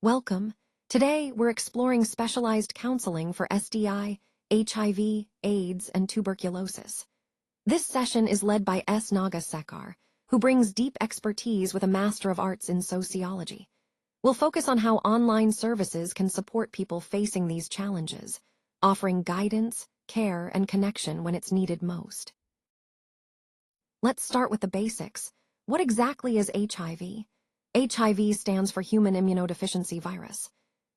Welcome. Today, we're exploring specialized counseling for STI, HIV, AIDS, and tuberculosis. This session is led by S. Nagasekar, who brings deep expertise with a Master of Arts in Sociology. We'll focus on how online services can support people facing these challenges, offering guidance, care, and connection when it's needed most. Let's start with the basics. What exactly is HIV? HIV stands for Human Immunodeficiency Virus.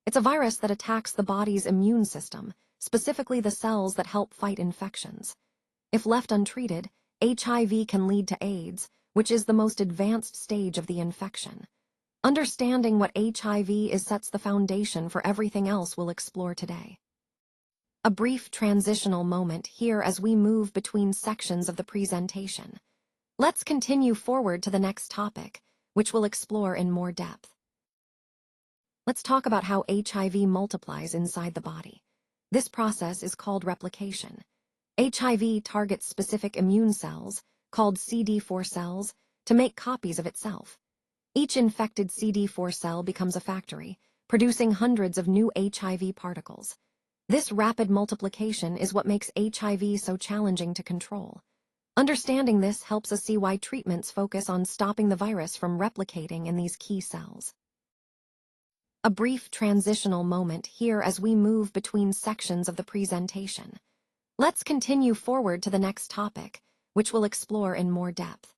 It's a virus that attacks the body's immune system, specifically the cells that help fight infections. If left untreated, HIV can lead to AIDS, which is the most advanced stage of the infection. Understanding what HIV is sets the foundation for everything else we'll explore today. A brief transitional moment here as we move between sections of the presentation. Let's continue forward to the next topic, which we'll explore in more depth. Let's talk about how HIV multiplies inside the body. This process is called replication. HIV targets specific immune cells, called CD4 cells, to make copies of itself. Each infected CD4 cell becomes a factory, producing hundreds of new HIV particles. This rapid multiplication is what makes HIV so challenging to control. Understanding this helps us see why treatments focus on stopping the virus from replicating in these key cells. A brief transitional moment here as we move between sections of the presentation. Let's continue forward to the next topic, which we'll explore in more depth.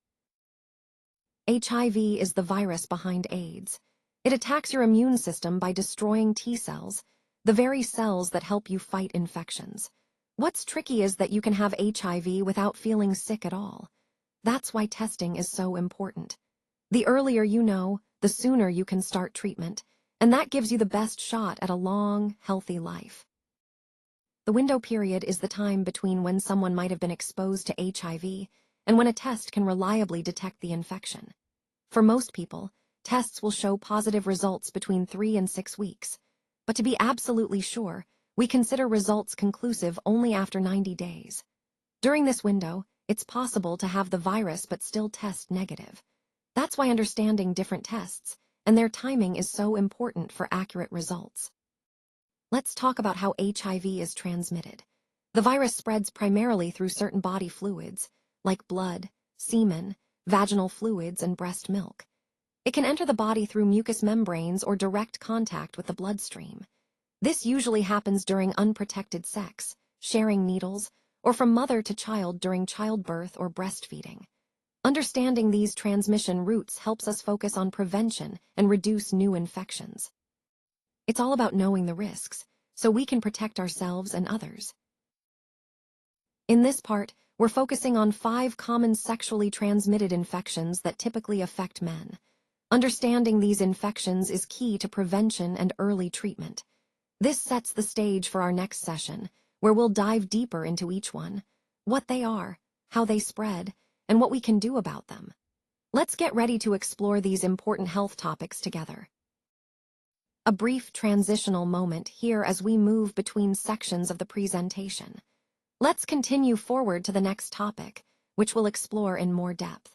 HIV is the virus behind AIDS. It attacks your immune system by destroying T cells, the very cells that help you fight infections. What's tricky is that you can have HIV without feeling sick at all. That's why testing is so important. The earlier you know, the sooner you can start treatment, and that gives you the best shot at a long, healthy life. The window period is the time between when someone might have been exposed to HIV and when a test can reliably detect the infection. For most people, tests will show positive results between 3 and 6 weeks. But to be absolutely sure, we consider results conclusive only after 90 days. During this window, it's possible to have the virus but still test negative. That's why understanding different tests and their timing is so important for accurate results. Let's talk about how HIV is transmitted. The virus spreads primarily through certain body fluids, like blood, semen, vaginal fluids, and breast milk. It can enter the body through mucous membranes or direct contact with the bloodstream. This usually happens during unprotected sex, sharing needles, or from mother to child during childbirth or breastfeeding. Understanding these transmission routes helps us focus on prevention and reduce new infections. It's all about knowing the risks, so we can protect ourselves and others. In this part, we're focusing on 5 common sexually transmitted infections that typically affect men. Understanding these infections is key to prevention and early treatment. This sets the stage for our next session, where we'll dive deeper into each one, what they are, how they spread, and what we can do about them. Let's get ready to explore these important health topics together. A brief transitional moment here as we move between sections of the presentation. Let's continue forward to the next topic, which we'll explore in more depth.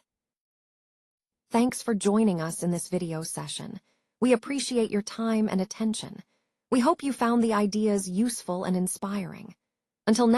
Thanks for joining us in this video session. We appreciate your time and attention. We hope you found the ideas useful and inspiring. Until next